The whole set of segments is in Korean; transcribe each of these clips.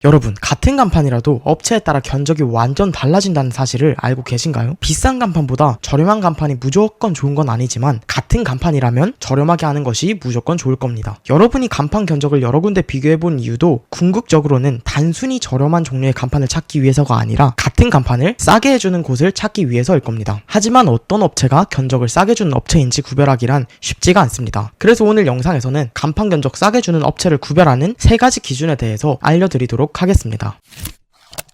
여러분, 같은 간판이라도 업체에 따라 견적이 완전 달라진다는 사실을 알고 계신가요? 비싼 간판보다 저렴한 간판이 무조건 좋은 건 아니지만 같은 간판이라면 저렴하게 하는 것이 무조건 좋을 겁니다. 여러분이 간판 견적을 여러 군데 비교해본 이유도 궁극적으로는 단순히 저렴한 종류의 간판을 찾기 위해서가 아니라 같은 간판을 싸게 해주는 곳을 찾기 위해서일 겁니다. 하지만 어떤 업체가 견적을 싸게 주는 업체인지 구별하기란 쉽지가 않습니다. 그래서 오늘 영상에서는 간판 견적 싸게 주는 업체를 구별하는 3가지 기준에 대해서 알려드리도록 하겠습니다.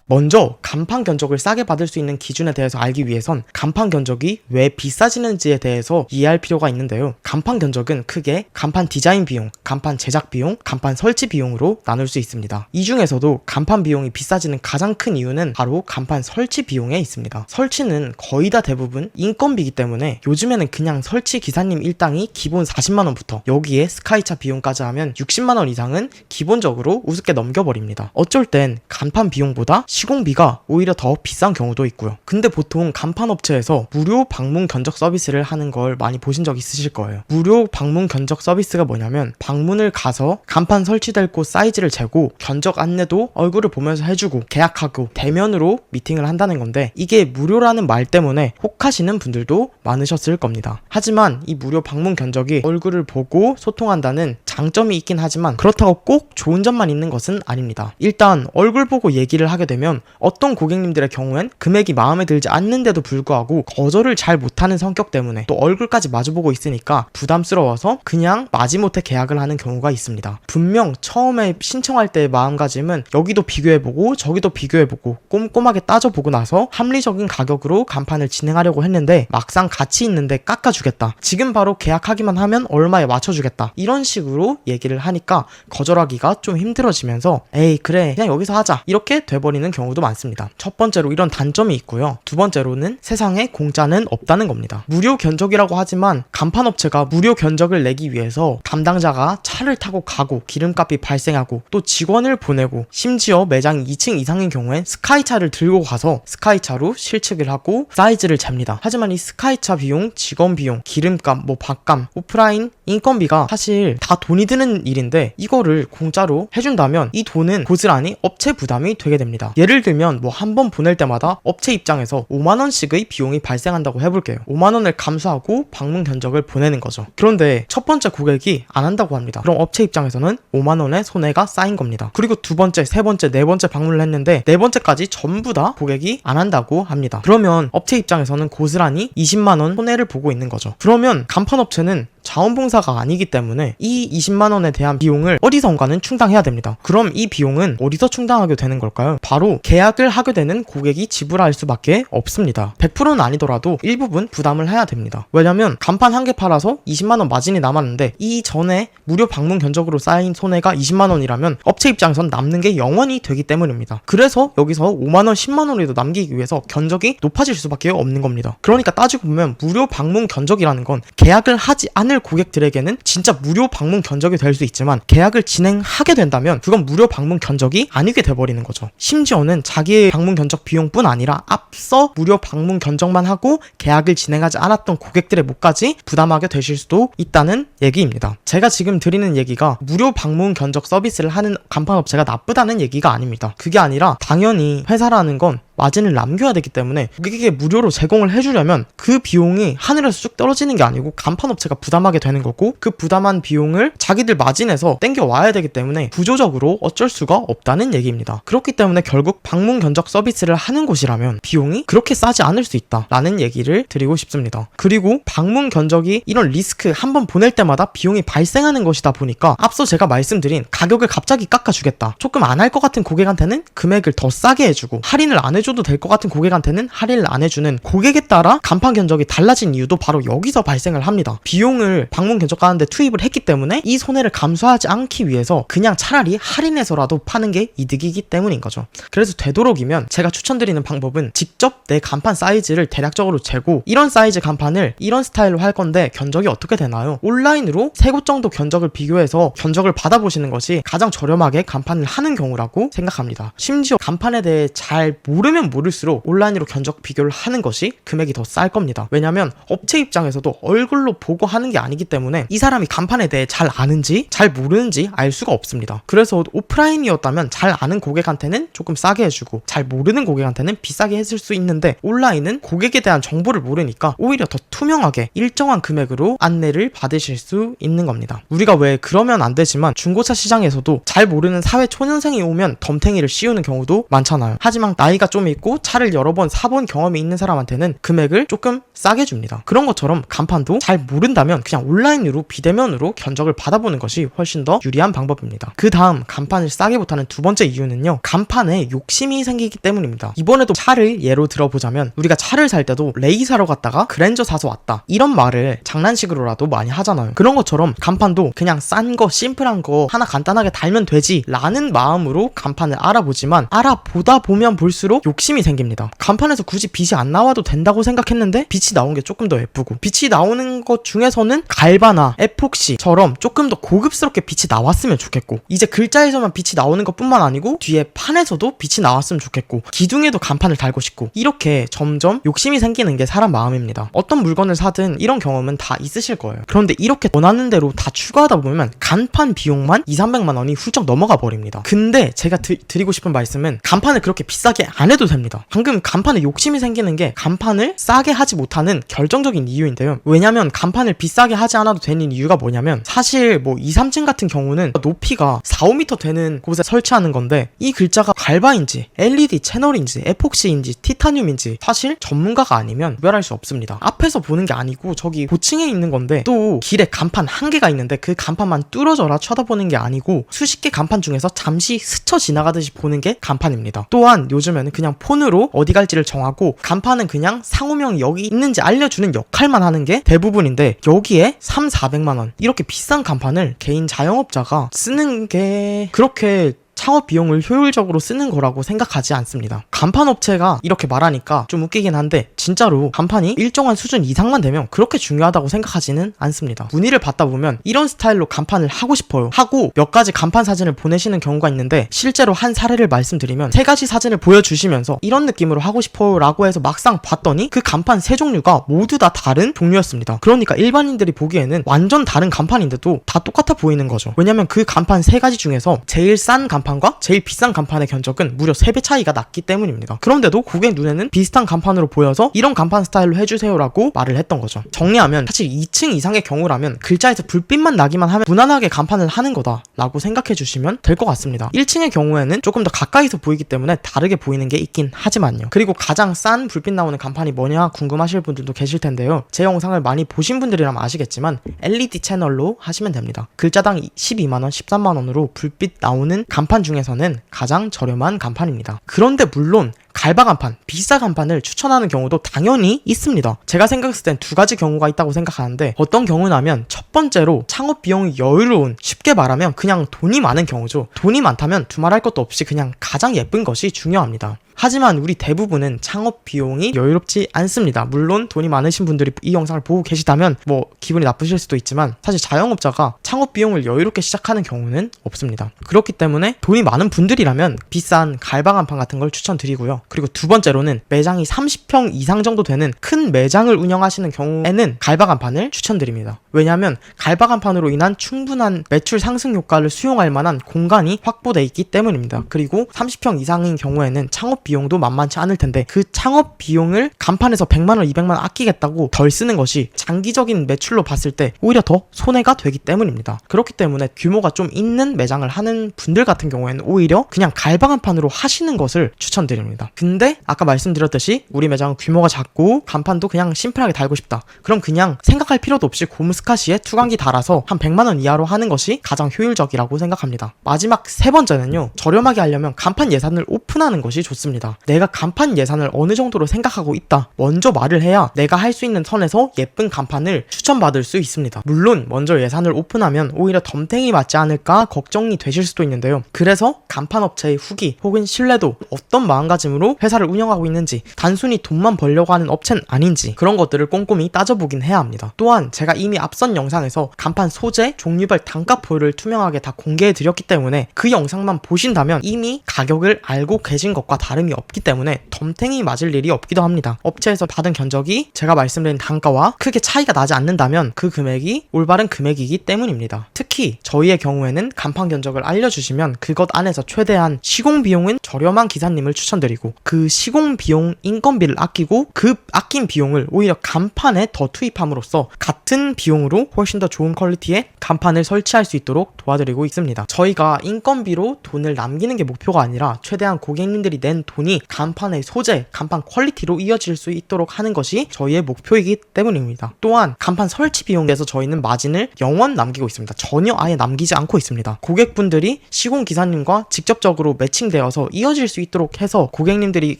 먼저 간판 견적을 싸게 받을 수 있는 기준에 대해서 알기 위해선 간판 견적이 왜 비싸지는지에 대해서 이해할 필요가 있는데요. 간판 견적은 크게 간판 디자인 비용, 간판 제작 비용, 간판 설치 비용으로 나눌 수 있습니다. 이 중에서도 간판 비용이 비싸지는 가장 큰 이유는 바로 간판 설치 비용에 있습니다. 설치는 거의 다 대부분 인건비이기 때문에 요즘에는 그냥 설치 기사님 일당이 기본 40만원부터 여기에 스카이차 비용까지 하면 60만원 이상은 기본적으로 우습게 넘겨버립니다. 어쩔 땐 간판 비용보다 시공비가 오히려 더 비싼 경우도 있고요. 근데 보통 간판 업체에서 무료 방문 견적 서비스를 하는 걸 많이 보신 적 있으실 거예요. 무료 방문 견적 서비스가 뭐냐면 방문을 가서 간판 설치될 곳 사이즈를 재고 견적 안내도 얼굴을 보면서 해주고 계약하고 대면으로 미팅을 한다는 건데, 이게 무료라는 말 때문에 혹하시는 분들도 많으셨을 겁니다. 하지만 이 무료 방문 견적이 얼굴을 보고 소통한다는 장점이 있긴 하지만 그렇다고 꼭 좋은 점만 있는 것은 아닙니다. 일단 얼굴 보고 얘기를 하게 되면 어떤 고객님들의 경우엔 금액이 마음에 들지 않는데도 불구하고 거절을 잘 못하는 성격 때문에 또 얼굴까지 마주보고 있으니까 부담스러워서 그냥 마지못해 계약을 하는 경우가 있습니다. 분명 처음에 신청할 때의 마음가짐은 여기도 비교해보고 저기도 비교해보고 꼼꼼하게 따져보고 나서 합리적인 가격으로 간판을 진행하려고 했는데 막상 가치 있는데 깎아주겠다, 지금 바로 계약하기만 하면 얼마에 맞춰주겠다, 이런 식으로 얘기를 하니까 거절하기가 좀 힘들어지면서 에이 그래 그냥 여기서 하자 이렇게 돼버리는 경우도 많습니다. 첫 번째로 이런 단점이 있고요. 두 번째로는 세상에 공짜는 없다는 겁니다. 무료 견적이라고 하지만 간판업체가 무료 견적을 내기 위해서 담당자가 차를 타고 가고 기름값이 발생하고 또 직원을 보내고 심지어 매장 2층 이상인 경우엔 스카이차를 들고 가서 스카이차로 실측을 하고 사이즈를 잽니다. 하지만 이 스카이차 비용, 직원 비용, 기름값, 밥값, 오프라인 인건비가 사실 다 돈이 드는 일인데 이거를 공짜로 해준다면 이 돈은 고스란히 업체 부담이 되게 됩니다. 예를 들면 한 번 보낼 때마다 업체 입장에서 5만원씩의 비용이 발생한다고 해볼게요. 5만원을 감수하고 방문 견적을 보내는 거죠. 그런데 첫 번째 고객이 안 한다고 합니다. 그럼 업체 입장에서는 5만원의 손해가 쌓인 겁니다. 그리고 두 번째, 세 번째, 네 번째 방문을 했는데 네 번째까지 전부 다 고객이 안 한다고 합니다. 그러면 업체 입장에서는 고스란히 20만원 손해를 보고 있는 거죠. 그러면 간판업체는 자원봉사가 아니기 때문에 이 20만원에 대한 비용을 어디선가는 충당해야 됩니다. 그럼 이 비용은 어디서 충당하게 되는 걸까요? 바로 계약을 하게 되는 고객이 지불할 수밖에 없습니다. 100%는 아니더라도 일부분 부담을 해야 됩니다. 왜냐면 간판 한 개 팔아서 20만원 마진이 남았는데 이 전에 무료 방문 견적으로 쌓인 손해가 20만원이라면 업체 입장에선 남는 게 0원이 되기 때문입니다. 그래서 여기서 5만원, 10만원이라도 남기기 위해서 견적이 높아질 수밖에 없는 겁니다. 그러니까 따지고 보면 무료 방문 견적이라는 건 계약을 하지 않을 고객들에게는 진짜 무료 방문 견적이 될 수 있지만 계약을 진행하게 된다면 그건 무료 방문 견적이 아니게 돼버리는 거죠. 심지어는 자기의 방문 견적 비용뿐 아니라 앞서 무료 방문 견적만 하고 계약을 진행하지 않았던 고객들의 몫까지 부담하게 되실 수도 있다는 얘기입니다. 제가 지금 드리는 얘기가 무료 방문 견적 서비스를 하는 간판업체가 나쁘다는 얘기가 아닙니다. 그게 아니라 당연히 회사라는 건 마진을 남겨야 되기 때문에 고객에게 무료로 제공을 해주려면 그 비용이 하늘에서 쭉 떨어지는 게 아니고 간판업체가 부담하게 되는 거고, 그 부담한 비용을 자기들 마진에서 땡겨와야 되기 때문에 구조적으로 어쩔 수가 없다는 얘기입니다. 그렇기 때문에 결국 방문 견적 서비스를 하는 곳이라면 비용이 그렇게 싸지 않을 수 있다라는 얘기를 드리고 싶습니다. 그리고 방문 견적이 이런 리스크 한번 보낼 때마다 비용이 발생하는 것이다 보니까 앞서 제가 말씀드린 가격을 갑자기 깎아주겠다, 조금 안 할 것 같은 고객한테는 금액을 더 싸게 해주고 할인을 안 해줘도 될 것 같은 고객한테는 할인을 안 해주는, 고객에 따라 간판 견적이 달라진 이유도 바로 여기서 발생을 합니다. 비용을 방문 견적하는데 투입을 했기 때문에 이 손해를 감수하지 않기 위해서 그냥 차라리 할인해서라도 파는 게 이득이기 때문인 거죠. 그래서 되도록이면 제가 추천드리는 방법은 직접 내 간판 사이즈를 대략적으로 재고 이런 사이즈 간판을 이런 스타일로 할 건데 견적이 어떻게 되나요? 온라인으로 3곳 정도 견적을 비교해서 견적을 받아보시는 것이 가장 저렴하게 간판을 하는 경우라고 생각합니다. 심지어 간판에 대해 잘 모르면 모르면 모를수록 온라인으로 견적 비교를 하는 것이 금액이 더 쌀 겁니다. 왜냐면 업체 입장에서도 얼굴로 보고 하는 게 아니기 때문에 이 사람이 간판에 대해 잘 아는지 잘 모르는지 알 수가 없습니다. 그래서 오프라인이었다면 잘 아는 고객한테는 조금 싸게 해주고 잘 모르는 고객한테는 비싸게 해줄 수 있는데, 온라인은 고객에 대한 정보를 모르니까 오히려 더 투명하게 일정한 금액으로 안내를 받으실 수 있는 겁니다. 우리가 왜 그러면 안 되지만 중고차 시장에서도 잘 모르는 사회 초년생이 오면 덤탱이를 씌우는 경우도 많잖아요. 하지만 나이가 좀 있고 차를 여러 번 사본 경험이 있는 사람한테는 금액을 조금 싸게 줍니다. 그런 것처럼 간판도 잘 모른다면 그냥 온라인으로 비대면으로 견적을 받아보는 것이 훨씬 더 유리한 방법입니다. 그 다음 간판을 싸게 못하는 두 번째 이유는요, 간판에 욕심이 생기기 때문입니다. 이번에도 차를 예로 들어보자면, 우리가 차를 살 때도 레이 사러 갔다가 그랜저 사서 왔다, 이런 말을 장난식으로라도 많이 하잖아요. 그런 것처럼 간판도 그냥 싼 거 심플한 거 하나 간단하게 달면 되지 라는 마음으로 간판을 알아보지만, 알아보다 보면 볼수록 욕심이 생깁니다. 간판에서 굳이 빛이 안 나와도 된다고 생각했는데 빛이 나온 게 조금 더 예쁘고, 빛이 나오는 것 중에서는 갈바나 에폭시처럼 조금 더 고급스럽게 빛이 나왔으면 좋겠고, 이제 글자에서만 빛이 나오는 것 뿐만 아니고 뒤에 판에서도 빛이 나왔으면 좋겠고, 기둥에도 간판을 달고 싶고, 이렇게 점점 욕심이 생기는 게 사람 마음입니다. 어떤 물건을 사든 이런 경험은 다 있으실 거예요. 그런데 이렇게 원하는 대로 다 추가하다 보면 간판 비용만 200~300만 원이 훌쩍 넘어가 버립니다. 근데 제가 드리고 싶은 말씀은, 간판을 그렇게 비싸게 안 해도 됩니다. 방금 간판에 욕심이 생기는 게 간판을 싸게 하지 못하는 결정적인 이유인데요. 왜냐면 간판을 비싸게 하지 않아도 되는 이유가 뭐냐면, 사실 2, 3층 같은 경우는 높이가 4, 5m 되는 곳에 설치하는 건데, 이 글자가 갈바인지 LED 채널인지 에폭시인지 티타늄인지 사실 전문가가 아니면 구별할 수 없습니다. 앞에서 보는 게 아니고 저기 고층에 있는 건데, 또 길에 간판 한 개가 있는데 그 간판만 뚫어져라 쳐다보는 게 아니고 수십 개 간판 중에서 잠시 스쳐 지나가듯이 보는 게 간판입니다. 또한 요즘에는 그냥 폰으로 어디 갈지를 정하고, 간판은 그냥 상호명이 여기 있는지 알려주는 역할만 하는 게 대부분인데, 여기에 300~400만 원 이렇게 비싼 간판을 개인 자영업자가 쓰는 게 그렇게 창업 비용을 효율적으로 쓰는 거라고 생각하지 않습니다. 간판 업체가 이렇게 말하니까 좀 웃기긴 한데, 진짜로 간판이 일정한 수준 이상만 되면 그렇게 중요하다고 생각하지는 않습니다. 문의를 받다 보면 이런 스타일로 간판을 하고 싶어요 하고 몇 가지 간판 사진을 보내시는 경우가 있는데, 실제로 한 사례를 말씀드리면 3가지 사진을 보여주시면서 이런 느낌으로 하고 싶어요 라고 해서 막상 봤더니 그 간판 3종류가 모두 다 다른 종류였습니다. 그러니까 일반인들이 보기에는 완전 다른 간판인데도 다 똑같아 보이는 거죠. 왜냐면 그 간판 3가지 중에서 제일 싼 간판과 제일 비싼 간판의 견적은 무려 3배 차이가 났기 때문입니다. 그런데도 고객 눈에는 비슷한 간판으로 보여서 이런 간판 스타일로 해주세요 라고 말을 했던 거죠. 정리하면, 사실 2층 이상의 경우라면 글자에서 불빛만 나기만 하면 무난하게 간판을 하는 거다 라고 생각해 주시면 될 것 같습니다. 1층의 경우에는 조금 더 가까이서 보이기 때문에 다르게 보이는 게 있긴 하지만요. 그리고 가장 싼 불빛 나오는 간판이 뭐냐 궁금하실 분들도 계실 텐데요. 제 영상을 많이 보신 분들이라면 아시겠지만 LED 채널로 하시면 됩니다. 글자당 12만원, 13만원으로 불빛 나오는 간판 중에서는 가장 저렴한 간판입니다. 그런데 물론 갈바 간판, 비싸 간판을 추천하는 경우도 당연히 있습니다. 제가 생각했을 땐 2가지 경우가 있다고 생각하는데, 어떤 경우냐면 첫 번째로 창업 비용이 여유로운, 쉽게 말하면 그냥 돈이 많은 경우죠. 돈이 많다면 두말할 것도 없이 그냥 가장 예쁜 것이 중요합니다. 하지만 우리 대부분은 창업 비용이 여유롭지 않습니다. 물론 돈이 많으신 분들이 이 영상을 보고 계시다면 기분이 나쁘실 수도 있지만, 사실 자영업자가 창업 비용을 여유롭게 시작하는 경우는 없습니다. 그렇기 때문에 돈이 많은 분들이라면 비싼 갈바 간판 같은 걸 추천드리고요. 그리고 2번째로는 매장이 30평 이상 정도 되는 큰 매장을 운영하시는 경우에는 갈바 간판을 추천드립니다. 왜냐하면 갈바 간판으로 인한 충분한 매출 상승 효과를 수용할 만한 공간이 확보되어 있기 때문입니다. 그리고 30평 이상인 경우에는 창업 비용도 만만치 않을 텐데, 그 창업 비용을 간판에서 100만원, 200만원 아끼겠다고 덜 쓰는 것이 장기적인 매출로 봤을 때 오히려 더 손해가 되기 때문입니다. 그렇기 때문에 규모가 좀 있는 매장을 하는 분들 같은 경우에는 오히려 그냥 갈바 간판으로 하시는 것을 추천드립니다. 근데 아까 말씀드렸듯이 우리 매장은 규모가 작고 간판도 그냥 심플하게 달고 싶다, 그럼 그냥 생각할 필요도 없이 고무스카시에 투광기 달아서 한 100만원 이하로 하는 것이 가장 효율적이라고 생각합니다. 마지막 3번째는요, 저렴하게 하려면 간판 예산을 오픈하는 것이 좋습니다. 내가 간판 예산을 어느 정도로 생각하고 있다, 먼저 말을 해야 내가 할 수 있는 선에서 예쁜 간판을 추천받을 수 있습니다. 물론 먼저 예산을 오픈하면 오히려 덤탱이 맞지 않을까 걱정이 되실 수도 있는데요. 그래서 간판 업체의 후기 혹은 신뢰도, 어떤 마음가짐으로 회사를 운영하고 있는지, 단순히 돈만 벌려고 하는 업체는 아닌지, 그런 것들을 꼼꼼히 따져보긴 해야 합니다. 또한 제가 이미 앞선 영상에서 간판 소재, 종류별 단가표를 투명하게 다 공개해드렸기 때문에 그 영상만 보신다면 이미 가격을 알고 계신 것과 다름이 보탬이 없기 때문에 덤탱이 맞을 일이 없기도 합니다. 업체에서 받은 견적이 제가 말씀드린 단가와 크게 차이가 나지 않는다면 그 금액이 올바른 금액이기 때문입니다. 특히 저희의 경우에는 간판 견적을 알려주시면 그것 안에서 최대한 시공 비용은 저렴한 기사님을 추천드리고 그 시공 비용 인건비를 아끼고 그 아낀 비용을 오히려 간판에 더 투입함으로써 같은 비용으로 훨씬 더 좋은 퀄리티의 간판을 설치할 수 있도록 도와드리고 있습니다. 저희가 인건비로 돈을 남기는 게 목표가 아니라 최대한 고객님들이 낸 돈이 간판의 소재, 간판 퀄리티로 이어질 수 있도록 하는 것이 저희의 목표이기 때문입니다. 또한 간판 설치 비용에서 저희는 마진을 영원 남기고 있습니다. 전혀 아예 남기지 않고 있습니다. 고객분들이 시공기사님과 직접적으로 매칭되어서 이어질 수 있도록 해서 고객님들이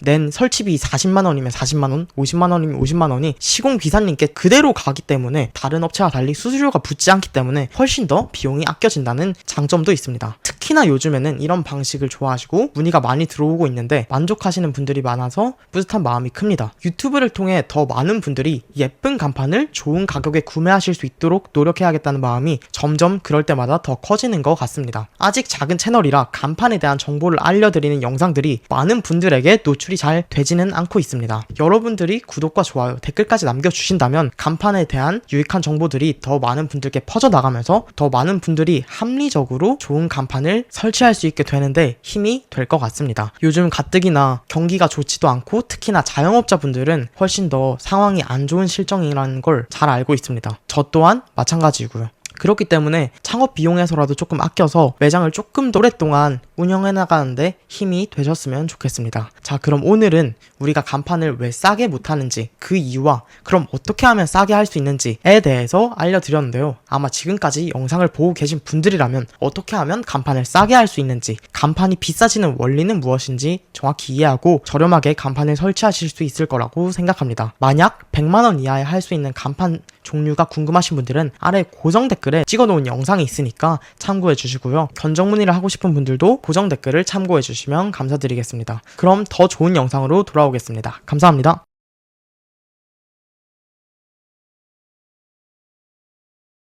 낸 설치비 40만원이면 40만원, 50만원이면 50만원이 시공기사님께 그대로 가기 때문에 다른 업체와 달리 수수료가 붙지 않기 때문에 훨씬 더 비용이 아껴진다는 장점도 있습니다. 특히나 요즘에는 이런 방식을 좋아하시고 문의가 많이 들어오고 있는데 만족하시는 분들이 많아서 뿌듯한 마음이 큽니다. 유튜브를 통해 더 많은 분들이 예쁜 간판을 좋은 가격에 구매하실 수 있도록 노력해야겠다는 마음이 점점 그럴 때마다 더 커지는 것 같습니다. 아직 작은 채널이라 간판에 대한 정보를 알려드리는 영상들이 많은 분들에게 노출이 잘 되지는 않고 있습니다. 여러분들이 구독과 좋아요, 댓글까지 남겨주신다면 간판에 대한 유익한 정보들이 더 많은 분들께 퍼져나가면서 더 많은 분들이 합리적으로 좋은 간판을 설치할 수 있게 되는데 힘이 될 것 같습니다. 요즘 가뜩이나 경기가 좋지도 않고 특히나 자영업자분들은 훨씬 더 상황이 안 좋은 실정이라는 걸 잘 알고 있습니다. 저 또한 마찬가지고요. 그렇기 때문에 창업 비용에서라도 조금 아껴서 매장을 조금 더 오랫동안 운영해 나가는데 힘이 되셨으면 좋겠습니다. 자, 그럼 오늘은 우리가 간판을 왜 싸게 못하는지, 그 이유와 그럼 어떻게 하면 싸게 할 수 있는지에 대해서 알려드렸는데요. 아마 지금까지 영상을 보고 계신 분들이라면 어떻게 하면 간판을 싸게 할 수 있는지, 간판이 비싸지는 원리는 무엇인지 정확히 이해하고 저렴하게 간판을 설치하실 수 있을 거라고 생각합니다. 만약 100만원 이하에 할 수 있는 간판 종류가 궁금하신 분들은 아래 고정 댓글에 찍어놓은 영상이 있으니까 참고해 주시고요. 견적 문의를 하고 싶은 분들도 고정 댓글을 참고해 주시면 감사드리겠습니다. 그럼 더 좋은 영상으로 돌아오겠습니다. 감사합니다.